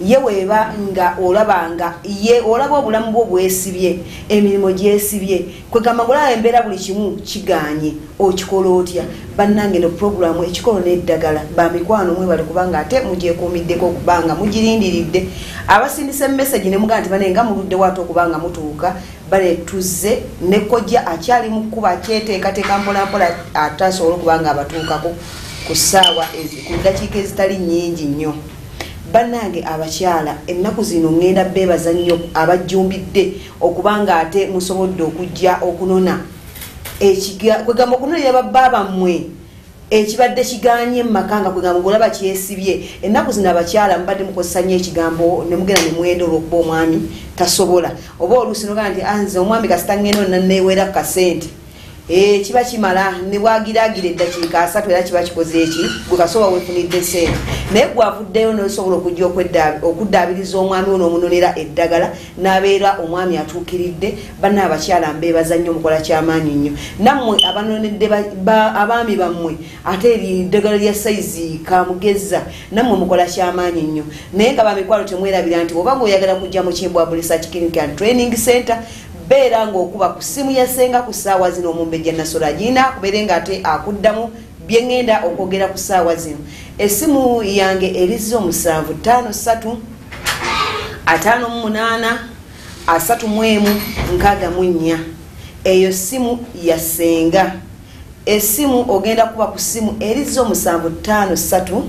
yeweba nga olabanga ye olaba obulamu bwo bwesibye emirimu gyesibye kwegamba ngola embera buli kimu kiganye okikola otya bannange no program ekikolo n'eddagala bamikwano mwe bali kubanga ate mugyekuumiddeko okubanga mugirindiridde abasindise message ne mugamba nti banenga muludde wato okubanga mutuuka bale tuzze ne kojja akyali mu kuba kyeteekateeka mpolampola atasobola okubanga abatuukako ku ssaawa ku ddakiika ezitali nnyingi nnyo bannange abakyala ennaku zino ngenda beebaza nnyo abajjumbidde okubanga ate musobodde okujja okunona kwegamba okunonera babbaaba mmwe ekibadde kiganye mmakanga kwegamba ngolaba kyesibye ennaku zino abakyala mbadde mukozesa nnyo ekigambo ne mugenda ne mwenda olw'okuba omwami tasobola oba oluusi nogaa nti anze omwami kasita ngendo nanneewera ku kasente kiba kimala ne bwagiraagira eddakiika 3 era kiba kikoze eki gwe kasoba weefunidde sente naye gwavuddeyo nosobola okujja okuddaabiriza omwami ono omunonera eddagala n'abeera omwami atuukiridde banna abakyala mbeebaza nnyo mukola kyamaanyi nnyo nammwe abanonedde abaami bammwe ate eddagala lya sayizi kamugeza nammwe mukola kyamaanyi nnyo naye nga bamikwalo temwerabira nti oba ng'oyagala kujja mu Kimbwa Research Clinic and Training Center beera ng'okuba ku ssimu yasenga ku ssaawa zino omumbejja nasola gina kubeere nga ate akuddamu bye ŋŋenda okwogera ku ssaawa zino essimu yange erizo 753 58 31 eyo ssimu yasenga essimu ogenda kuba ku ssimu erizo 753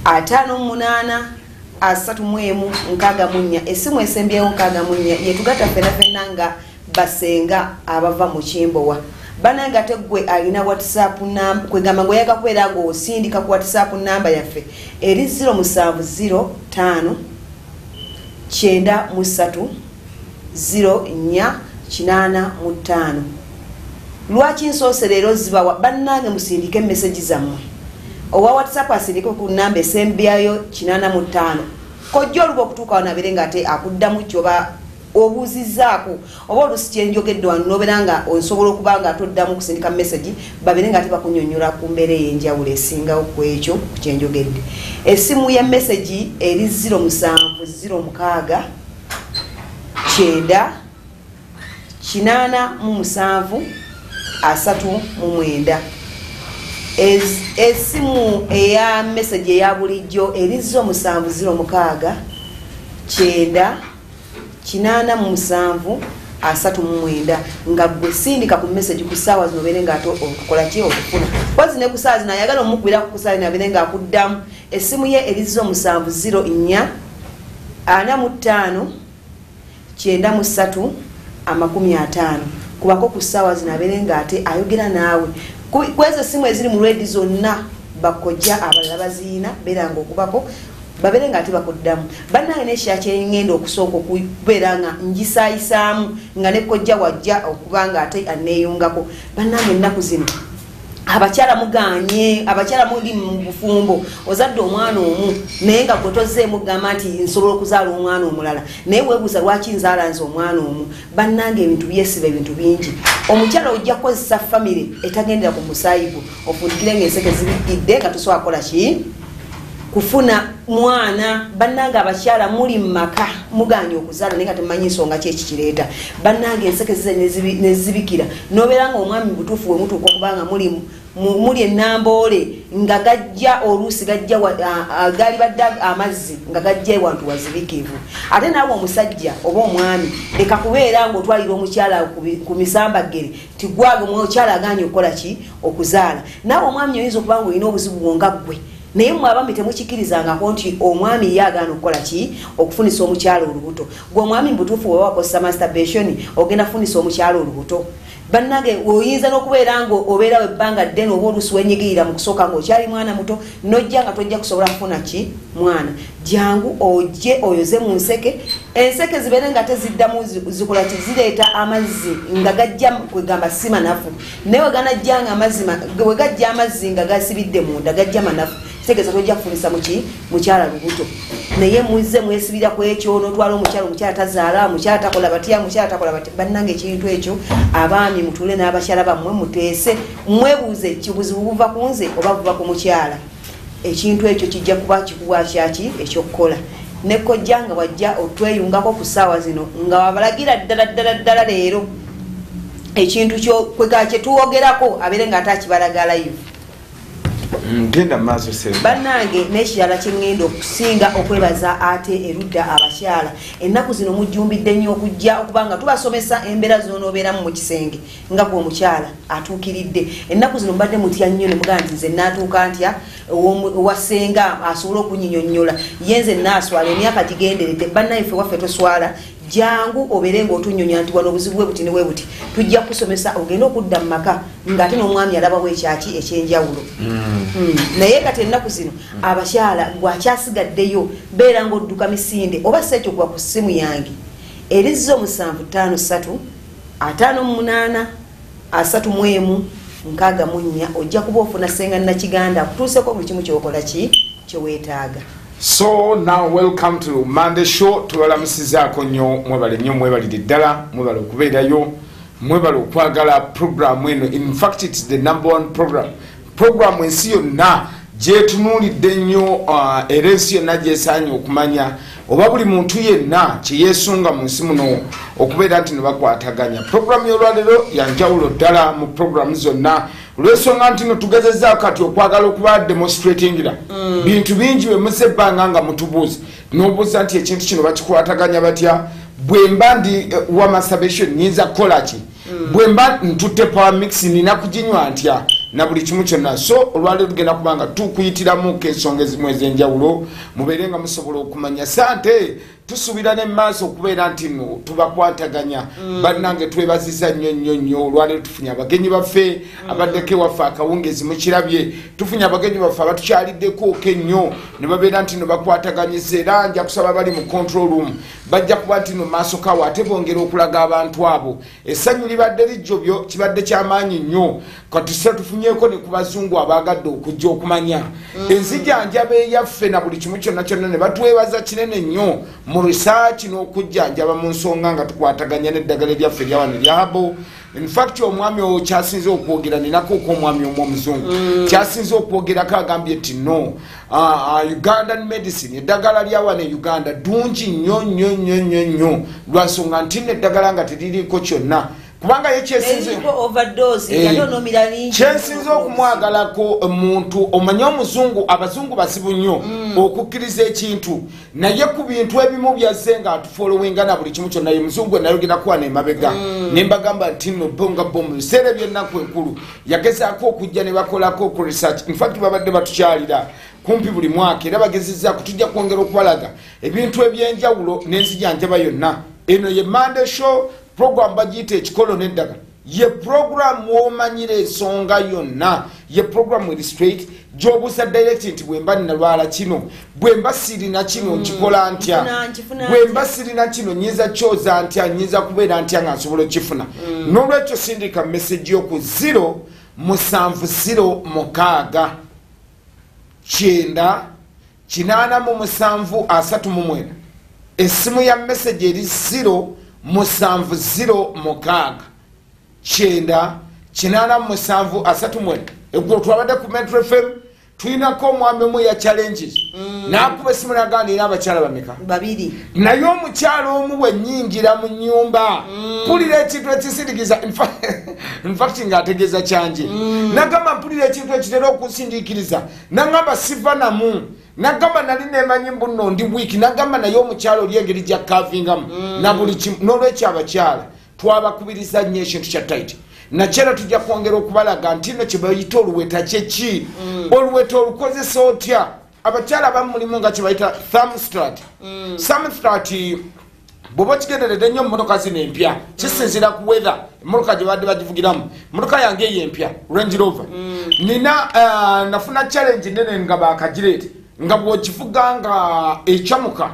58 31 essimu esembyewo 64 yetugatta fenna nga basenga abava mu Kimbowa bananga tegwe alina WhatsApp number kwegamba ngoyaga kwera ngo osindika ku WhatsApp number yaffe eri 0705 93 0485 lwaki nsose leero zibawa bannange musindike message zammwe owa WhatsApp asindike ku namba esembyayo 85 kojja oluba okutuuka wanabere nga ate akuddamu kyoba obuzizaako oba olusi kyenjogedde wano nobeera nga osobola okuba nga toddamu kusindika message babere nga ate bakunyonnyola ku mbeera ey'enjawulo esingawo ku ekyo ku kyenjogedde essimu ya message eri 0706 9 87 39 essimu eya message eya bulijjo eri 0706 9 87 39 nga gwe sindika ku message ku ssaawa zino beere nga ate okukola ki okufuna pozi ne ku ssaawa zino ayagala omukubira ku ssaawa zino beere nga akuddamu essimu ye eri 0704 45 93 50 kubako ku ssaawa zino abeere nga ate ayogera naawe kwezo essimu eziri mu redi zonna bakojja abalala baziina beera nga okubako babere nga ate bakuddamu bannange n'ekyaki engenda okusooka okubeera nga ngisaayisaamu nga ne kojja wajja okuba nga ate aneeyungako bannange ennaku zino abakyala muganye abakyala muli mu bufumbo ozadde omwana omu naye nga gwe tozzeemu gamba nti nsobola okuzaala omwana omulala naye weebuuza lwaki nzaala nze omwana omu bannange ebintu byesiba ebintu bingi omukyala ojja kukozesa famire etagendera ku musaayi gwo ofundikire ng'enseke zibidde nga tosobola kukola ki kufuna mwana bannange abakyala muli mu maka muganye okuzaala naye nga temumanyi nsonga ki ekikireeta bannange enseke zize nezibikira nobeera nga omwami butuufu we mutuuka okubanga muli ennamboole nga gajja oluusi gajja gaali badde amazzi nga gajja ewantu wazibikivu ate naawe omusajja oba omwami leka kubeera nga otwalira omukyala ku misambagere tigwage omukyala aganye okukola ki okuzaala naawe omwami oyinza okuba nga olina obuzibu bwonga ggwe naye mwe abambi temukikirizangako nti omwami ye agaana okukola ki okufunisa omukyala olubuto gwe omwami mubutuufu oba wakozesa masturbation ogenda kufunisa omukyala olubuto bannange oyinza n'okubeera nga obeerawo ebbanga ddene oba oluusi wenyigirira mu kusooka ng'okyali mwana muto nojja nga tojja kusobola kufuna ki mwana jangu ojje oyoze mu nseke enseke zibeere nga teziddamu zikola ki zireeta amazzi nga gajja kwegamba si manafu naye wegajja amazzi nga gasibidde munda gajja manafu tegeza tojja kufunisa mukyala lubuto naye muze mwesibira ku ekyo n'otwala omukyala tazaala mukyala takola batya bannange ekintu ekyo abaami mutule n'abakyala bammwe muteese mwebuuze kibuzibu buva ku nze oba buva ku mukyala ekintu ekyo kijja kuba kikuwa kyaki ekyokukola ne kojja nga wajja otweyungako ku ssaawa zino nga wabalagira ddala leero ekintu kye tuwogerako abeere ng'ate akibalaga live. Ngenda maaso sebe bannange n'ekirala kye ŋŋenda okusinga okwebaza ate erudda abakyala ennaku zino mujjumbidde nnyo okujja okuba nga tubasomesa embeera z'onoobeeramu mu kisenge nga gwe omukyala atuukiridde. Ennaku zino mbadde mutya nnyo ne mugaa nti nze naatuuka ntya wasenga asobole okunyinyonnyola ye nze naaswala emyaka gigenderedde. Bannayiffe waffe toswala jangu obeere ng'otunnyonya nti wano obuzibu bwe buti ne bwe buti tujja kusomesa ogenda okudda mu maka ng'ate n'omwami alabawo ekyaki ekyenjawulo. Naye kati ennaku zino abakyala gwakyasigaddeyo beera ng'odduka misinde oba si ekyo kuba ku ssimu yange erizzo 753 58 31 64 ojja kuba ofuna Ssenga Nakiganda akutuuseko buli kimu kyokola ki kyeweetaaga. So now welcome to Monday Show. Tuwalamusizaako nnyo mwebale nnyo mwebalire ddala mwebale okubeerayo mwebale okwagala program eno. In fact it's the #1 program ensi yonna gyetunuulidde nnyo era ensi yonna gyesaanye okumanya oba buli muntu yenna kyeyeesunga mu nsi muno okubeera nti ne bakwataganya. Program y'olwaleero yanjawulo ddala mu program zonna olw'ensonga nti no tugezezaako kati okwagala okuba demonstratingira bintu bingi bwe muze ebbanga nga mutubuuza n'obuuza nti ekintu kino bakikwataganya batya. Bwe mba ndi wa masturbation nyinza kukola ki? Bwe mba ntutte power mix nina kuginywa ntya na buli kimu kyonna. So olwaleero tugenda kubanga tukuyitiramu ensonga ezimu ez'enjawulo mubeere nga musobola okumanya. Sante tusuubira ne maaso okubeera nti no tubakwataganya. Bannange twebaziza nnyo olwaleero tufunye abagenyi baffe abaddeko ewaffe akawungezi mukirabye. Tufunye abagenyi baffe abatukyaliddeko ennyo ne babeera nti no bakwataganyiza era nja kusaba bali mu control room bajja kuba nti no maaso kawo ate bongera okulaga abantu abo. Essanyu libadde lijjobyo kibadde kyamaanyi nnyo kati tufunyeeko ne ku bazungu abaagadde okujja okumanya enzijanjaba eyaffe na buli kimu kyonna kyonna ne batwebaza kinene nnyo mu research n'okujjanjaba mu nsonga nga tukwataganya n'eddagala lyaffe eryawano eryabo. In fact omwami oyo kyasinze okwogera ninako omwami omuzungu kyasinze okwogerako agambye nti no Ugandan medicine eddagala lyawano e Uganda ddungi nnyo lwansonga nti n'eddagala nga teririiko kyonna kubanga kyensinze okumwagalako omuntu omanye omuzungu abazungu basibu nnyo okukkiriza ekintu naye ku bintu ebimu byazze nga atufolowinga na buli kimu kyonna ye muzungu nayogerako wano emabega ne mbagamba nti no bonga bomu biseera by'ennaku enkulu yagezaako okujja ne bakolako ku research. In fact babadde batukyalira kumpi buli mwaka era bagezezzaako tujja kwongera okubalaga ebintu ebyenjawulo n'enzijanjaba yonna. Eno ye Monday Show program bagiyita ekikolo n'eddagala ye program womanyire ensonga yonna ye program eri straight gyobuusa direct nti bwemba nalwala kino bwemba sirina kino nkikola ntya bwemba sirina kino nyinza kyoza ntya nyinza kubeera ntya nga nsobola okifuna. N'olwekyo sindika message yo ku 07069 887 esimu ya message eri 07069 887 egwo twabadde ku Metro FM tulinako omwami omu ya challenges nakuba esimu naganira abakyala bameka babiri naye omukyala omu bwe nnyingira mu nnyumba mpulira ekintu ekisindikiza in fact ng'ategeeza kyanje nagamba mpulira ekintu ekitera okusindiikiriza nagamba siva namu nagamba nali nemanyi mbuno ndi wiiki nagamba naye omukyala oli engeri gya kavingamu na buli kimu. N'olwekyo abakyala twabakubiriza nnyo ekintu kya taiti nakyera tujja kwongera okubalaga nti no kye bayita oluweta kyeki oluweta olukozesa otya. Abakyala abamu mulimu nga kye bayita thermostat. Thermostat bw'oba kigenderedde nnyo mu motoka zino empya kisinzira ku weather emmotoka gye badde bagivugiramu. Motoka yange eyo empya Range Rover nina nafuna challenge nene nga bakagireete nga bw'okivuga nga ekyamuka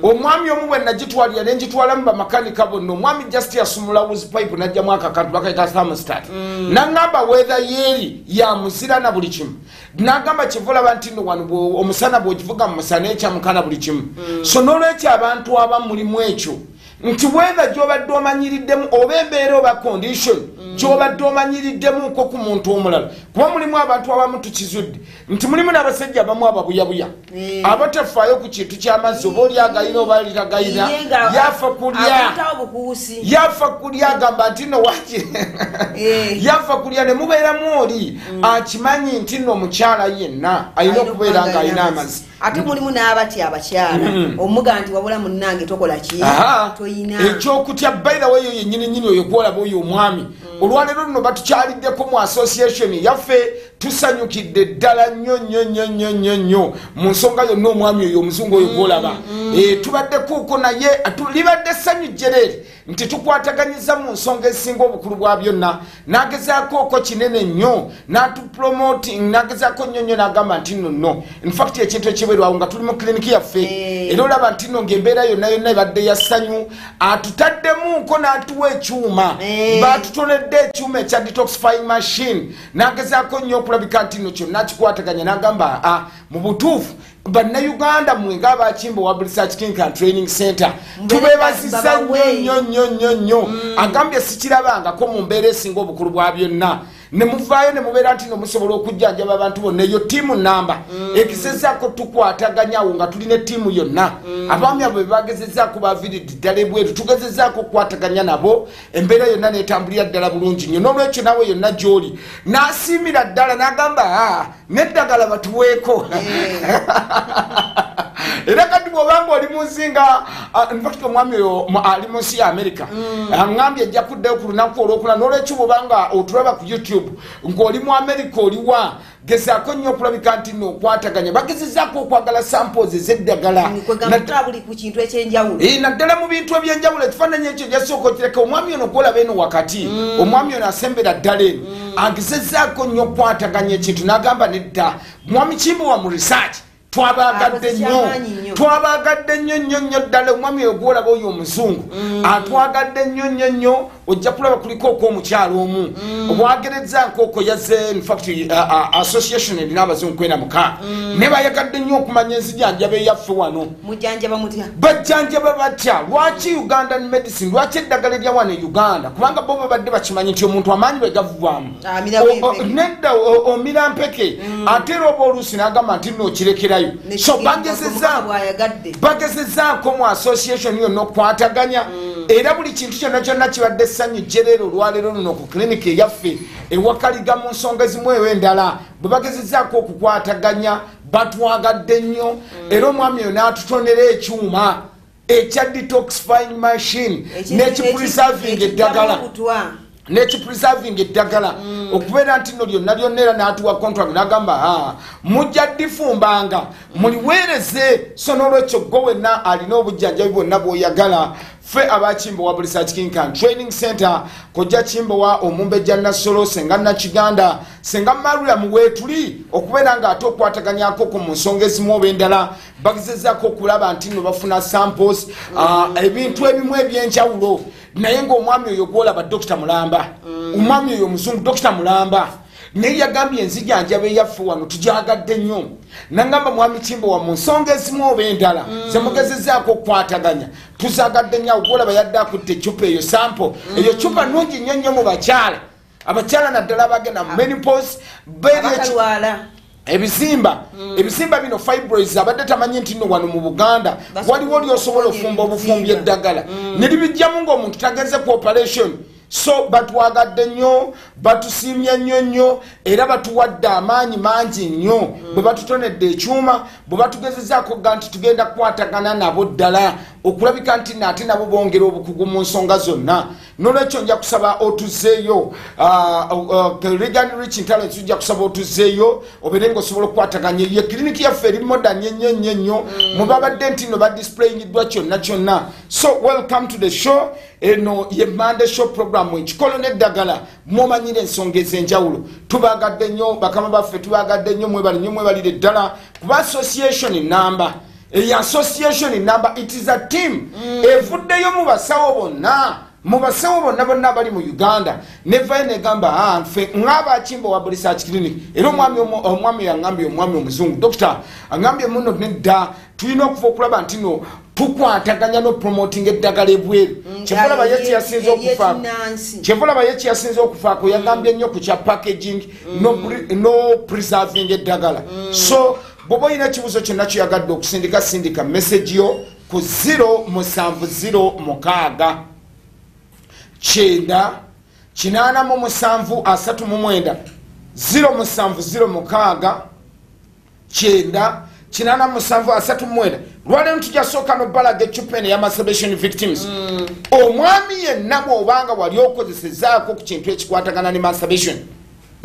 omwami omu bwe nagitwalira ne ngitwalamu bamakanika bonna omwami just yasumula wuzi pipe najjamu akakantu bakayita thermostat nagamba weather yeeri ya muzira na buli kimu nagamba kivulaba nti no wano omusana bw'okivuga mu musana ekyamuka na buli kimu. So n'olwekyo abantu abamu mulimu ekyo nti weather gy'obadde omanyiriddemu oba embeera oba condition kyobadde omanyiriddemu ko ku muntu omulala kuba mulimu abantu abamu tukizudde nti mulimu n'abasajja abamu ababuyabuya abatafaayo ku kintu ky'amazzi oba oli agayina oba litagayina yafa kulya agamba nti no waki yafa kulya ne mubeeramu oli akimanyi nti no omukyala yenna alina okubeera ng'alina amazzi ate mulimu n'abati abakyala omuga nti wabula munnange tokola ki toyina ekyokutya bayira weeyo yennyini oyo gwolaba oyo omwami olwaleero luno batukyaliddeko mu association yaffe tusanyukidde ddala nnyo mu nsonga yonna omwami oyo omuzungu oyo gwolaba tubadde kuuko naye libadde essanyu jjereere nti tukwataganyiza mu nsonga ezisinga obukulu bwa byonna n'agezaako oko kinene nnyo n'atupromoting n'agezaako nnyo n'agamba nti nno infact ekintu ekiberwawo nga tuli mu kiriniki yaffe era olaba nti nno ng'embeera yonna ebadde ya ssanyu atutaddemuko n'atuwa ekyuma batutonedde ekyuma ekya detoxifying machine n'agezaako nnyo okulabika nti nno kyonna kikwataganya n'agamba mu butuufu bannayuganda mwe ng'abakimba wa research clinic and training center tubeebazisa nnyo agambye sikirabangako mu mbeera esinga obukulu bwa byonna ne muvaayo ne mubeera nti no musobola okujjanjaba abantu bonna eyo tiimu namba ekisezaako tukwataganyawo nga tulina tiimu yonna abaami abo bebagezezaako baviridde ddala ebweru tugezezaako okukwataganya nabo embeera yonna netambulira ddala bulungi nnyo n'olwekyo nawe yonna gy'oli n'asiimira ddala n'agamba n'eddagala batuweeko era kati bw'obanga oli munsinga infact omwami oyo ali mu nsi ya America aŋŋambye ejja kuddayo ku lunaku olwokuna n'olwekyo bw'obanga otulaba ku YouTube ng'oli mu America oliwa gezaako nnyo okulabika nti nno okwataganya bagezezaako okwagala samples ez'eddagala naddala mu bintu ebyenjawulo ekifaananyi ekyo jasooka okireka omwami ono gwolaba eno wakati omwami ono asembera ddala eno agezezaako nnyo okwataganya ekintu n'agamba nedda mwami kimbo wa mu research twabagadde nnyo ddala omwami oyo gwolaba oyo omuzungu atwagadde nnyo ojja kulaba kuliko okw'omukyalo omu obwagereza nkoko yazze infact association erina abazungu 46 ne bayagadde nnyo okumanya enzijanjaba eyaffe wano bajjanjaba batya lwaki Ugandan medicine lwaki eddagala erya wano e Uganda kubanga bo babadde bakimanyi nti omuntu amaanyi bwe gavuvaamu nedda omira mpeke ate era oba oluusi n'agamba nti nno okirekerayo so bagezezaako mu association yonna okukwataganya era buli kintu kyonna kibadde essanyu jjereero olwaleero luno ku kiriniki eyaffe ewakaliga mu nsonga ezimu eyo endala bwe bagezezaako okukwataganya batwagadde nnyo era omwami oyo n'atutonera ekyuma ekya detoxifying machine n'ekipreserving eddagala n'ekipreserving eddagala okubeera nti no lyonna era n'atuwa contract n'agamba mujja ddifumbanga muliweereze so n'olwekyo gwe wenna alina obujjanjabi bwonna bw'oyagala ffe abakimbo wa research clinic and training center kojja kimbo wa omumbejja Nasolo senga Nakiganda senga Marula muwetuli okubeera nga ate okwataganyako ku mu nsonga ezimu oba endala bagezezaako okulaba nti no bafuna samples ebintu ebimu ebyenjawulo naye ng'omwami oyo gwolaba Dr. Mulamba omwami oyo omuzungu Dr. Mulamba naye yagambye enzijanjaba eyaffe wano tujagadde nnyo nangamba mwami Kimbo wa mu nsonga ezimu oba endala zemugezezaako okukwataganya tuzagadde nnyo gwolaba yadde akutte ecupa eyo sample eyo cupa nnungi nnyo mu bakyala abakyala naddala abagenda mu menopause ebizimba bino fibroids abadde tamanyi nti nno wano mu Buganda waliwo lyosobola ofumba obufumbi eddagala ne libijjamu ng'omuntu tagenze ku operation so batwagadde nnyo batusiimye nnyo era batuwadde amaanyi mangi nnyo bwe batutonedde ekyuma bwe batugezezaako ga nti tugenda kukwatagana nabo ddala okulabika nti ate nabo bongera obukugu mu nsonga zonna n'olwekyo nja kusaba otuzeeyo Regan Rich Talents ujja kusaba otuzeeyo obeere ng'osobola okukwataganya ye kiriniki yaffe eri modern nnyo mubabadde nti no badisplayingiddwa kyonna so welcome to the show eno ye Monday show program ekikolo n'eddagala mwomanyire ensonga ez'enjawulo tubagadde nnyo bakama baffe tubagadde nnyo mwebalire ddala kuba association number association number it is a team evuddeyo mu basawo bonna bali mu Uganda nevayo negamba nfe ng'abakimbo wa research clinic era omwami yangambye omwami omuzungu doctor angambye muno nedda tulina okuva okulaba nti no tukwataganya no promoting eddagala ebweru kyevulaba ye kyasinze okufaako kyevulaba ye kyasinze okufaako yagambye nnyo ku kya packaging no preserving eddagala so bwoba olina ekibuuzo kyonna kyoyagadde okusindika sindika message yo ku 070 9 837 070 9 lwaleero tujasooka nobalaga ecupa eno ya masturbation victims omwami yenna bw'obanga wali okozesezaako ku kintu ekikwatagana ne masturbation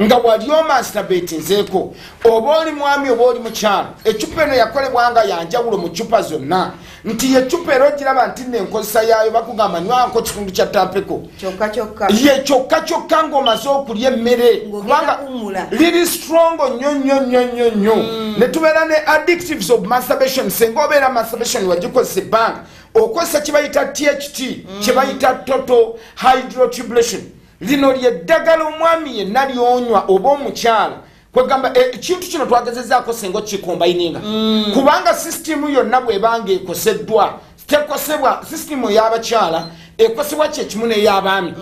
nga wali omasturbatinzeeko oba oli mwami oba oli mukyala ecupa eno yakolebwanga yanjawulo mu cupa zonna nti yecupa era ogiraba nti nenkozesa yaayo bakugamba nywanko kitundu kya tampeko ye kyokka ng'omaze okulya emmere kubanga liri strongo nnyo ne tubeera ne addictives of masturbation senga obeera masturbation wagikozesa ebbanga okozesa kyebayita THT kyebayita total hydrotubulation lino lyeddagala omwami yenna lyonywa oba omukyala kwegamba ekintu kino twagezezaako senga kikombayininga kubanga sisitimu yonna bwebanga ekoseddwa tekosebwa sisitimu ey'abakyala ekosebwa kyekimu n'ey'abaami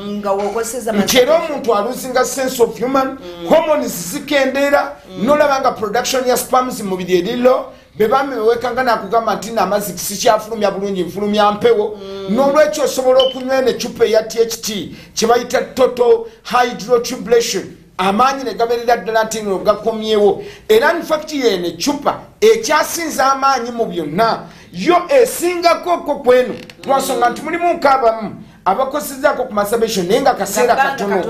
nkyera omuntu aluzinga sense of human hormones zikendeera nolabanga production ya spams mu mubiri eriro bebami bewekanga nakugamba nti namazzi sikyafulumya bulungi nfulumya mpewo n'olwekyo osobola okunywa n'ecupa eya THT kyebayita total hydrotubulation amaanyi ne gabeerera ddala nti no gakomyewo era infact yeno ecupa ekyasinza amaanyi mu byonna yo esingakoko kwenu lwansonga nti mulimu nkaabamu abakosezaako ku masturbation naye nga kaseera katono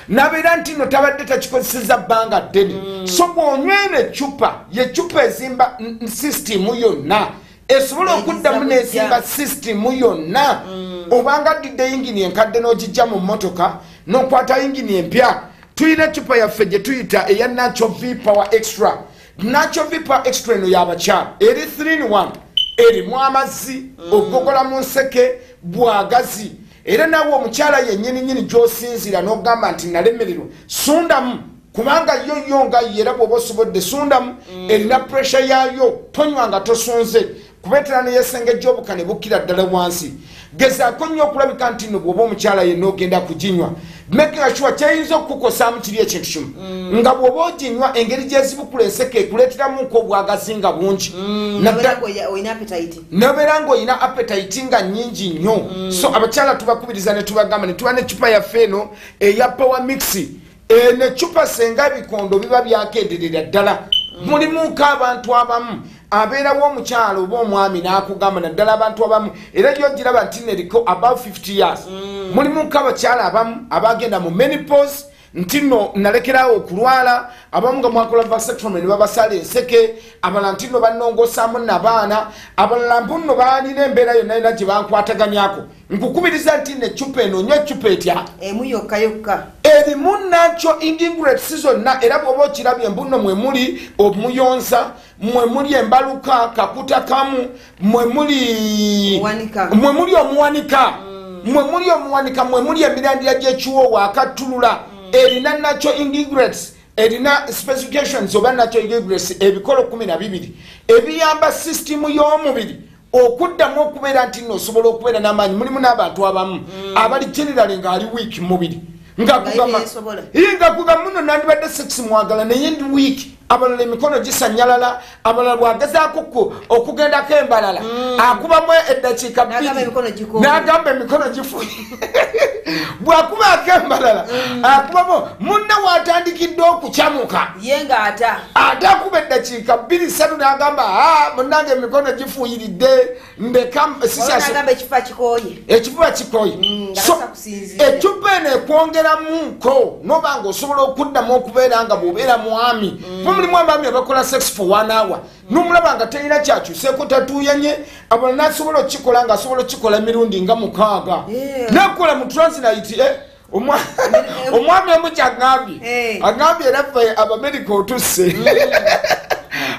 nabeera nti no tabadde takikozeseza bbanga ddene so bw'onywena ecupa yecupa ezimba sisitimu yonna esobola okuddamu n'ezimba sisitimu yonna obanga ddidde yingini enkadde n'ogijja mu mmotoka n'okwata yingini empya tuyina ecupa yaffe gye tuyita eya Nacho V Power Extra. Nacho V Power Extra eno y'abakyala eri 3-in-1 erimu amazzi ogogola mu nseke bwagazi era nawe omukyala yennyini gy'osinzira n'ogamba nti nalemererwa sundamu kubanga yo nga era bw'oba osobodde sundamu erina pressure yaayo tonywa nga tosunze kubeetera neyesengejja obukane bukkira ddala wansi gezaako nnyo okulabika nti no bw'oba omukyala yenna ogenda kuginywa making sure kyeyinza okukukosaamu kiri ekintu kimu nga bw'oba oginywa engeri gyezibukula enseke ekuleeteramuko obwagazi nga bungi nobeera ng'olina appetite nga nnyingi nnyo so abakyala tubakubiriza ne tubagamba ne tuba n'ecupa yaffe eno eya power mix n'ecupa senga ebikondo biba byakenderera ddala mulimu nk'abantu abamu abeerawo omukyalo oba omwami n'akugamba naddala abantu abamu era gyogiraba nti neriko about 50 years mulimu nk'abakyala abamu abagenda mu menopause nti no nalekerawo okulwala abamu nga mwakola vasectomy ne babasala enseke abalala nti no bannongosaamu n'abaana abalala mbuno baalina embeera yonna yonna gye bankwataganyako nkukubiriza nti necupa eno onywa ecupa etya emu yokka erimu Nacho ingredients zonna era bw'oba okirabye mbuno mwe muli omuyonza mwe muli embaluka kakuta kamu mwe muli omuwanika mwe muli emirandira gy'ekiwoowo akatulula erina Nacho ingredients erina specifications oba Nacho ingredients ebikolo 12 ebiyamba system y'omubiri okuddamu okubeera nti noosobola okubeera n'amaanyi mulimu n'abantu abamu abali generally ng'ali weak mubiri nga kugamba muno nandibadde sex mwagala naye ndi weak abalala emikono gisanyalala abalala bwagazaako okugendako embalala akubamu eddakiika 2 n'agamba emikono gifuye bw'akubaako embalala akubamu munna waatandikidde okukyamuka ye nga ate akuba eddakiika 2-3 n'agamba munnange emikono gifuuyiridde ekifuba kikooye ecupa eno ekwongeramuko noba nga osobola okuddamu okubeera nga bw'obeera mwami mulimu abaami abakola sex for 1 hour n'omulaba nga terina kyakyuseeko tatuuyenye abala n'asobola okukikola ng'asobola okukikola emirundi nga 6 nakola mu translate omwami emu kyagambye agambye era ffe abamerika otusse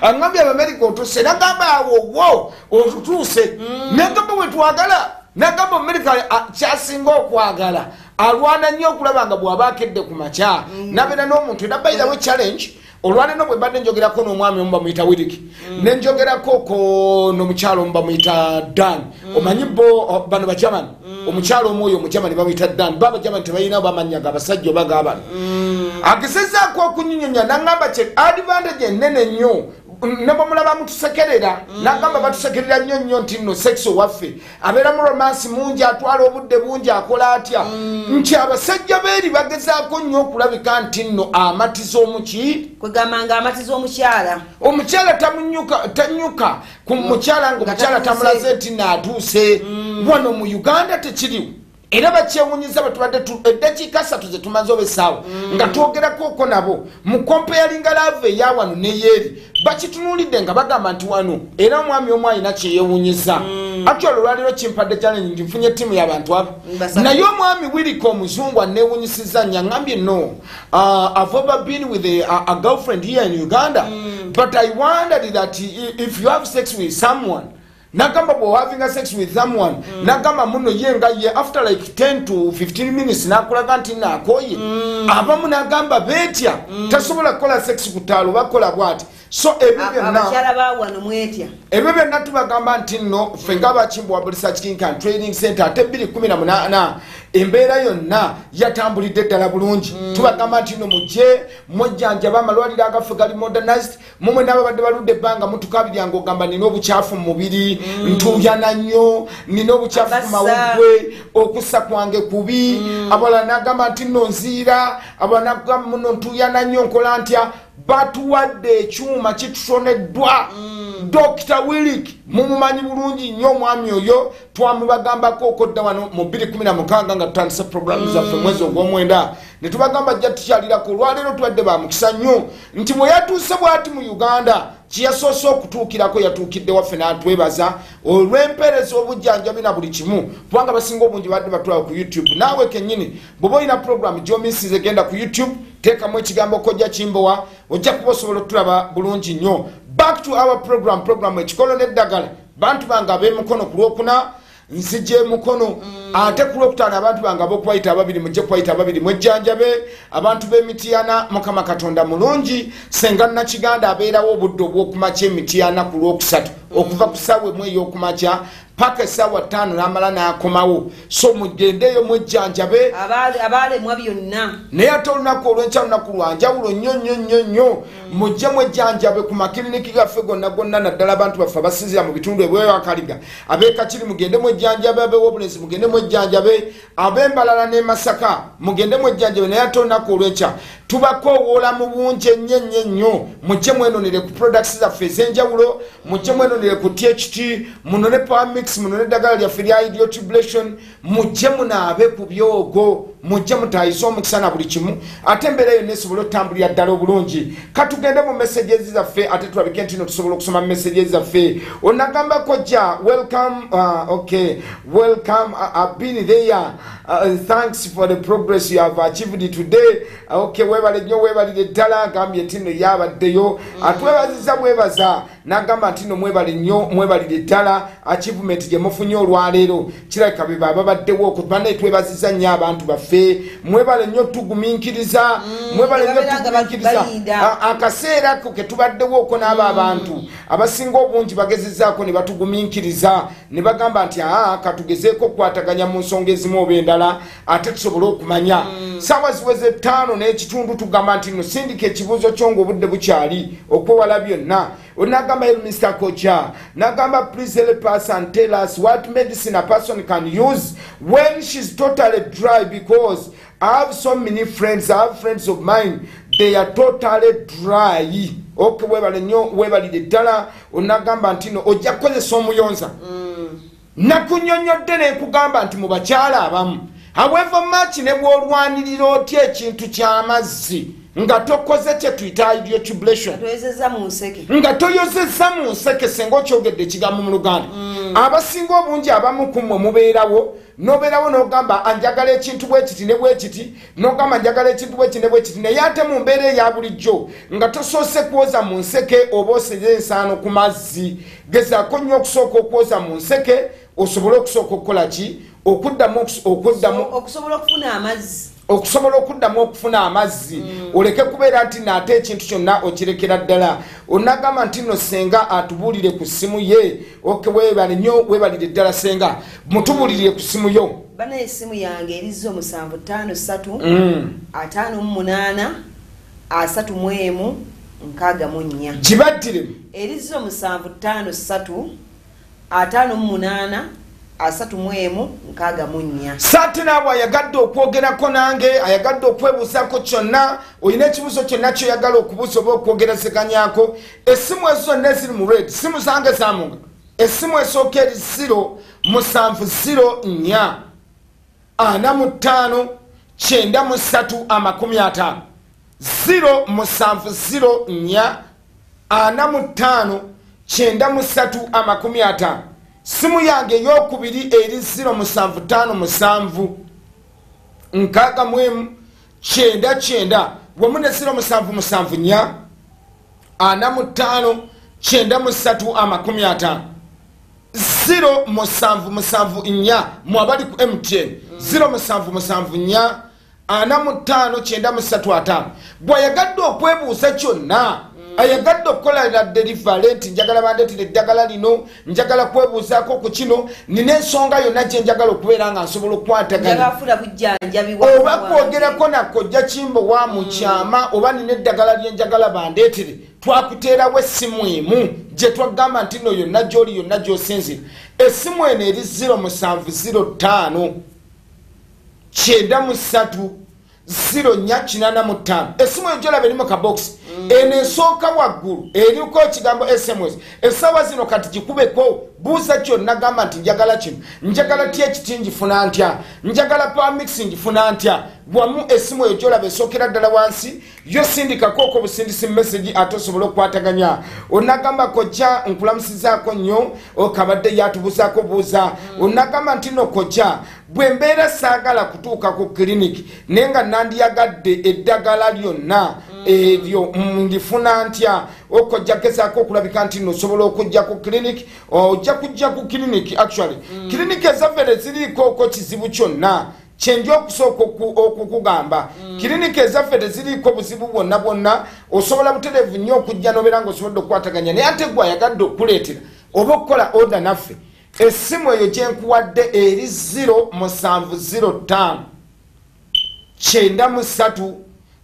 agambye abamerika otusse nagamba awo otutuuse nagamba wetwagala nagamba omumerika kyasinga okwagala alwana nnyo okulaba nga bw'aba akedde ku makya nabeera n'omuntu era bayirawo challenge olwaleno bwe mbadde njogerako n'omwami omu bamuyita Wiriki ne njogerako ko n'omukyalo omu bamuyita Dan omanyi bo bano bajamani omukyalo omu oyo omujamani bamuyita Dan baba jamani tebalina bamanyaga abasajja oba gaabano agezezaako okunyinyonya n'aŋŋamba kye advantage ennene nnyo ne bamulaba mutusekerera n'agamba batusekerera nnyo nti nno sexo waffe abeera mu romansi mungi atwala obudde bungi akola atya nti abasajja beeri bagezaako nnyo okulabika nti nno amatiza omuki kwegamba nga amatiza omukyala tanyuka ku mukyala ng'omukyala tamulaze nti naatuuse wano mu Uganda tekiriwo era bakyewunyiza batubadde eddakiika 3 ze tumaze oba essaawa nga twogerako nabo mu comparinga lave eya wano neyeeri bakitunulidde nga bagamba nti wano era omwami omu alina kyeyewunyiza actually olwaliro kimpadde challenge nti nfunye ttiimu y'abantu abo naye omwami Wiriki omuzungu aneewunyisiza nyaŋŋambye no I've ever been with a girlfriend here in Uganda but I wondered that if you have sex with someone Nakamba bo having a sex with someone nakamba muno yenga ye after like 10 to 15 minutes nakulaga nti nakoye abamu nagamba betya tasobola kola sex kutalo bakola bwati so abakyala bawano mwetya ebyo byonna tubagamba nti nno ffe ng'abakimbwa wa Research King and Training Center ate 2018 embeera yonna yatambulidde ddala bulungi tubagamba nti nno mujje mwejjanjaba amalwaliro agaffe gali modernized mumwe n'ababadde baludde ebbanga mutukabiryanga ogamba nina obukyafu mu mubiri ntuyana nnyo nina obukyafu ku mawuggwe okussa kwange kubi abalala n'agamba nti nno nziira abalala n'agamba muno ntuyana nnyo nkola ntya batuwadde ekyuma kitusoneddwa Dr. Wiriki mumumanyi bulungi nnyo omwami oyo twamubagambako okodda wano mu 2016 nga tutandise programu zaffe mwezi ogw'omwenda ne tubagamba jja tukyalirako olwaleero tubadde bamukisa nnyo nti bwe yatuuse bw'ati mu Uganda kiyasoose okutuukirako yatuukidde waffe n'atwebaza olw'empeereza obujjanjabi na buli kimu kubanga basinga obungi badde batwala ku YouTube naawe kennyini bw'oba olina programu gy'ominsize genda ku YouTube teekamu ekigambo kojja kimbowa ojja kuba osobola okutulaba bulungi nnyo back to our program ekikolo n'eddagala bantu bange ab'emukono ku lwokuna nzije mukono ate ku lwokutaano abantu bange ab'okubayita ababiri mujje kubayita ababiri mwejjanjabe abantu b'emitiyana mukama katonda mulungi senga nnakiganda abeerawo obudde obw'okumakya emitiyana ku lwokusatu okuva ku ssaawa emu ey'okumakya paka essaawa 5 n'amala n'akomawo so mugendeeyo mwejjanjabe abaalemwa byonna naye ate olunaku olw'enkya lunaku lwanjawulo nnyo mujje mwejjanjabe ku makiriniki gaffe gonna naddala abantu baffe abasinzira mu bitundu ebwewakaliga ab'ekakiri mugende mwejjanjabe ab'ewobulenzi mugende mwejjanjabe ab'embalala n'e Masaka mugende mwejjanjabe naye ate olunaku olw'enkya tubakoowoola mu bungi ennyo mujje mwenonere ku products zaffe ez'enjawulo mujje mwenonere ku THT munone power mix munone eddagala lyaffe lya idiotublation mujje munaabe ku byogo mujje mutayize omukisa na buli kimu ate embeera yonna esobola otambulira ddala obulungi katugende mu messages zaffe ate tulabike nti no tusobola okusoma messages zaffe onagambako jja welcome I've been there thanks for the progress you have achieved today webale nnyo webalire ddala agambye nti no yabaddeyo atwebaziza bwebaza n'agamba nti no mwebale nnyo mwebalire ddala achievement gye mufunye olwaleero kirabika be baba baddewo okubana twebaziza nnyo abantu baffe mwebale nnyo tugumiikiriza mwebale nnyo tugumiikiriza akaseera ko ke tubaddewo okwo n'abo abantu abasinga obungi bagezezaako ne batugumiikiriza ne bagamba nti katugezeeko okukwataganya mu nsonga ezimu oba endala ate tusobole okumanya saawa ziweze 5 n'ekitundu tugamba nti no sindika ekibuuzo kyo ng'obudde bukyali okwewala byonna onagamba Mr. Kocha nagamba please help us and tell us what medicine a person can use when she's totally dry, because I have so many friends, I have friends of mine, they are totally dry. Okay, webale nnyo webalire ddala onagamba nti no ojja kukozesa omuyonza nakunyonyodde ne nkugamba nti mu bakyala abamu however much ne bw'olwanirira otya ekintu ky'amazzi nga tokoze kye tuyita idiotublation nga toyozezza mu nseke senga okyogedde ekigambo mu Luganda abasinga obungi abamu kumwe mubeerawo nobeerawo n'ogamba anjagala ekintu bwe kiti ne bwe kiti n'ogamba njagala ekintu bwe kiti ne bwe kiti naye ate mu mbeera eya bulijjo nga tosoose kwoza mu nseke oba oseze ensaano ku mazzi gezaako nnyo okusooka okwoza mu nseke osobole okusooka okukola ki okuddamu okusobola okufuna amazzi okusobola okuddamu okufuna amazzi oleke kubeera nti naate ekintu kyonna okirekera ddala onagamba nti no senga atubuulire ku ssimu ye webale nnyo webalire ddala senga mutubuulire ku ssimu yo bana essimu yange erizo 753 gibaddire erizo 753 saate naabwe ayagadde okwogerako nange ayagadde okwebuuzako kyonna olina ekibuuzo kyonna kyoyagala okubuuza oba okwogerazeganyako essimu ezo zonna eziri mu red simu zange zamunga essimu esooka eri 070 45 93 070 45 93 simu yange eyokubiri eri 075 99 wamu ne 077 45 93 077 mwabali ku MTN 077 45 bwayagadde okwebuuza kyonna ayagadde okukola delivery nti njagala bandeetire eddagala lino njagala kwebuuzaako ku kino nina ensonga yonna gye njagala okubeera nga nsobola okukwatagana oba kwogerako nakojja kimbo wa mu kyama oba nina eddagala lyenjagala bandeetere twakuteerawo essimu emu gye twagamba nti no yonna gy'oli yonna gy'osinzira essimu eno eri 0705 93 085 essimu eyo gyolaba erimu kabox eno esooka waggulu eriko ekigambo SMS essaawa zino kati gikubeko buuza kyonna gamba nti njagala kino njagala THT njifuna ntya njagala power mixing njifuna ntya wamu essimu eyo gyolaba esookera ddala wansi yo sindikako oko busindisi message ate osobola okukwataganya onagamba kojja nkulamusizaako nnyo okabadde yatubuuzaako buuza onagamba nti no kojja bwe mbeera saagala kutuuka ku clinic naye nga nandiyagadde eddagala lyonna ebyo ndifuna ntya okojja gezaako okulabika nti nosobola okujja ku clinic ojja kujja ku clinic actually clinic ezaffe ziriiko oko kizibu kyonna kyenja okusooka okukugamba clinic ezaffe teziriiko buzibu bwonna bwonna osobola butereevu nnyo okujja nobeera nga osobodde okukwataganya naye ate gwe ayagadde okuleetera oba okukola order naffe essimu eyo gyenkuwadde eri 0705 93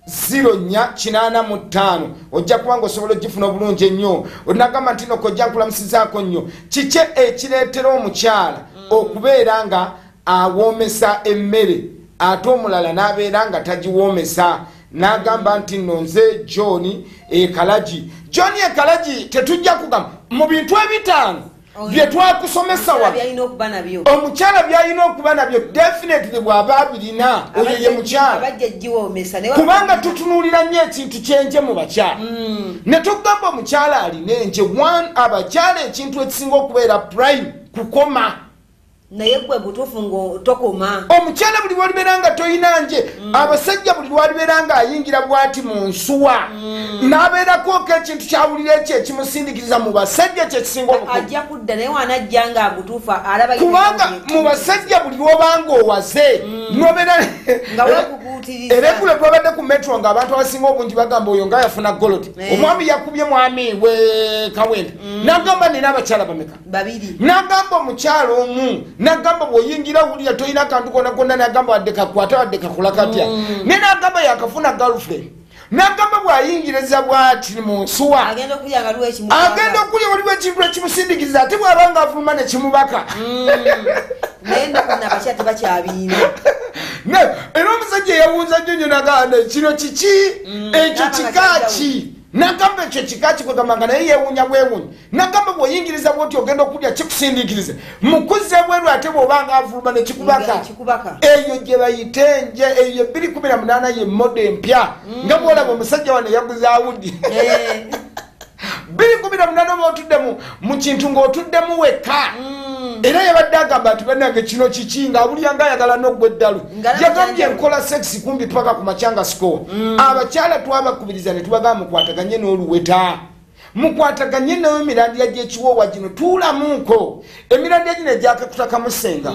0485 ojja kubanga osobola ogifuna obulungi ennyo onagamba nti nokojja nkulamusizaako nnyo kiki ekireetera omukyala okubeera nga awoomesa emmere ate omulala n'abeera nga tagiwoomesa n'agamba nti nno nze John Ekalagi tetujja kugamba mu bintu ebitaano bye twakusomesa wano omukyala byalina okuba nabyo definitely bw'aba abirina oyo ye mukyala kubanga tutunuulira nnyo ekintu kyenje mu bakyala ne tugamba omukyala alina enje abakyala ekintu ekisinga okubeera prime kukoma naye gwe butuufu ng'otokoma omukyala buli lwalibeera nga toyina nje abasajja buli lwalibeera nga ayingira bwati mu nsuwa n'abeerako ekintu kyawulira ekyo ekimusindikiriza mu basajja kyekisinga ajja kudda naye wanajja nga abutuufa alaba kubanga mu basajja buli lwobanga owaze nobeera nga wekuguutiriza era eggulo twabadde ku metro ng'abantu abasinga obungi bagamba oyo nga yafuna goloti omwami yakubye mwami we Kawenda n'agamba nina abakyala bameka babiri n'agamba omukyala omu n'agamba bw'oyingira wulira toyina akantu konna konna n'agamba wadde kakwata wadde kakola katya naye n'agamba yakafuna girlfriend n'agamba bw'ayingiriza bw'ati mu nsuwa agenda okulya waliwo ekintu ekimusindikiriza ate bw'abanga avuluma ne kimubaka naye nabakya tebakyabiina era omusajja eyawuuza nnyo nagamba kino kiki ekyo kikaki nagamba ekyo kikaki kwegambanga naye yeewuunya bwewuunya nagamba bw'oyingiriza bwoti ogenda okulya kikusindikiriza mukuzza bweru ate bw'obanga avuluma ne kikubaka eyo gye bayite nje eyo 2018 ye modo empya nga bwolaba omusajja wano yaguza awudi 2018 oba otudde mu kintu ng'otuddemu wekka era yabadde agamba nti bannange kino kiki ng'awulira ng'ayagala n'oggwa eddalu yagambye enkola sexi kumbi paka ku macyanga score abakyala twabakubiriza ne tubagamba mukwataganye n'oluweta mukwataganye nayo emirandira gy'ekiwoowa gino tuulamuuko emirandira gino egyakakutakamusenga